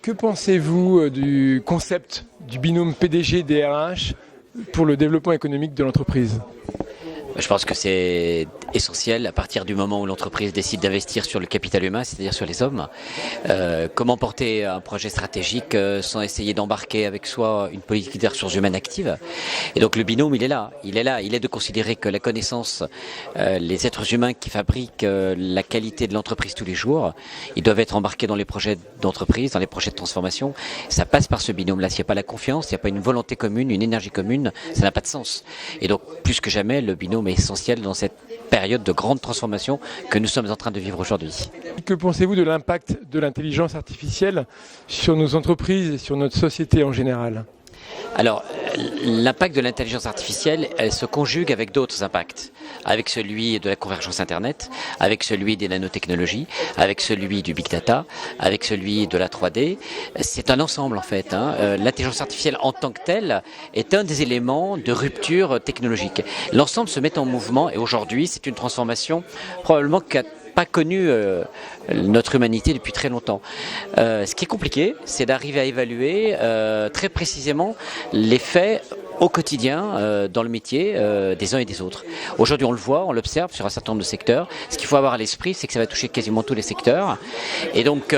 Que pensez-vous du concept du binôme PDG-DRH pour le développement économique de l'entreprise ? Je pense que c'est essentiel à partir du moment où l'entreprise décide d'investir sur le capital humain, c'est-à-dire sur les hommes. Comment porter un projet stratégique sans essayer d'embarquer avec soi une politique des ressources humaines active. Et donc le binôme, il est là. Il est de considérer que la connaissance, les êtres humains qui fabriquent la qualité de l'entreprise tous les jours, ils doivent être embarqués dans les projets d'entreprise, dans les projets de transformation. Ça passe par ce binôme-là. S'il n'y a pas la confiance, s'il n'y a pas une volonté commune, une énergie commune, ça n'a pas de sens. Et donc plus que jamais, le binôme est essentiel dans cette période de grande transformation que nous sommes en train de vivre aujourd'hui. Que pensez-vous de l'impact de l'intelligence artificielle sur nos entreprises et sur notre société en général ? Alors, l'impact de l'intelligence artificielle, elle se conjugue avec d'autres impacts, avec celui de la convergence Internet, avec celui des nanotechnologies, avec celui du big data, avec celui de la 3D. C'est un ensemble en fait. L'intelligence artificielle en tant que telle est un des éléments de rupture technologique. L'ensemble se met en mouvement et aujourd'hui, c'est une transformation probablement pas connu notre humanité depuis très longtemps. Ce qui est compliqué, c'est d'arriver à évaluer très précisément l'effet au quotidien dans le métier des uns et des autres. Aujourd'hui, on le voit, on l'observe sur un certain nombre de secteurs. Ce qu'il faut avoir à l'esprit, c'est que ça va toucher quasiment tous les secteurs. Et donc,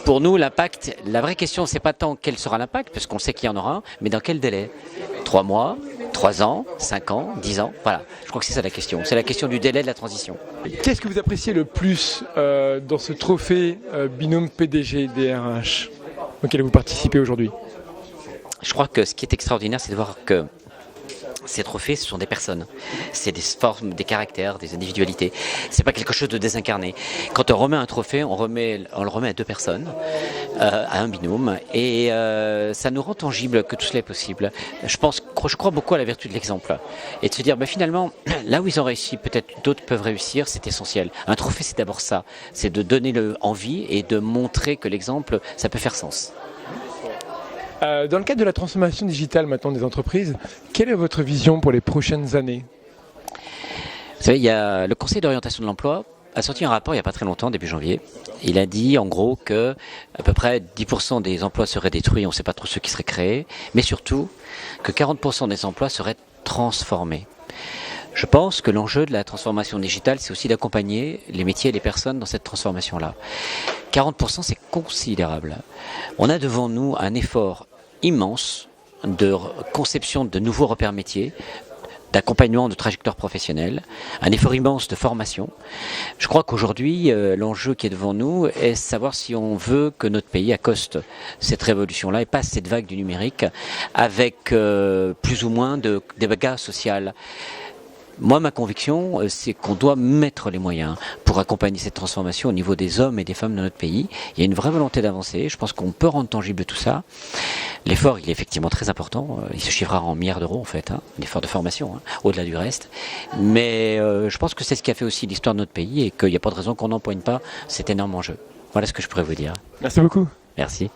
pour nous, l'impact, la vraie question, c'est pas tant quel sera l'impact, parce qu'on sait qu'il y en aura un, mais dans quel délai ? 3 mois, 3 ans, 5 ans, 10 ans, voilà. Je crois que c'est ça la question. C'est la question du délai de la transition. Qu'est-ce que vous appréciez le plus dans ce trophée binôme PDG-DRH auquel vous participez aujourd'hui ? Je crois que ce qui est extraordinaire, c'est de voir que ces trophées, ce sont des personnes. C'est des formes, des caractères, des individualités. C'est pas quelque chose de désincarné. Quand on remet un trophée, on le remet à 2 personnes, à un binôme, et ça nous rend tangible que tout cela est possible. Je crois beaucoup à la vertu de l'exemple. Et de se dire, finalement, là où ils ont réussi, peut-être d'autres peuvent réussir, c'est essentiel. Un trophée, c'est d'abord ça. C'est de donner envie et de montrer que l'exemple, ça peut faire sens. Dans le cadre de la transformation digitale maintenant des entreprises, quelle est votre vision pour les prochaines années ? Vous savez, il y a le Conseil d'orientation de l'emploi a sorti un rapport il n'y a pas très longtemps, début janvier. Il a dit en gros que à peu près 10% des emplois seraient détruits, on ne sait pas trop ceux qui seraient créés, mais surtout que 40% des emplois seraient transformés. Je pense que l'enjeu de la transformation digitale, c'est aussi d'accompagner les métiers et les personnes dans cette transformation-là. 40%, c'est considérable. On a devant nous un effort immense de conception de nouveaux repères métiers, d'accompagnement de trajectoires professionnelles, un effort immense de formation. Je crois qu'aujourd'hui, l'enjeu qui est devant nous est de savoir si on veut que notre pays accoste cette révolution-là et passe cette vague du numérique avec plus ou moins des bagages sociaux. Moi, ma conviction, c'est qu'on doit mettre les moyens pour accompagner cette transformation au niveau des hommes et des femmes de notre pays. Il y a une vraie volonté d'avancer. Je pense qu'on peut rendre tangible tout ça. L'effort, il est effectivement très important. Il se chiffrera en milliards d'euros, en fait, l'effort de formation, au-delà du reste. Mais je pense que c'est ce qui a fait aussi l'histoire de notre pays et qu'il n'y a pas de raison qu'on n'empoigne pas cet énorme enjeu. Voilà ce que je pourrais vous dire. Merci beaucoup. Merci.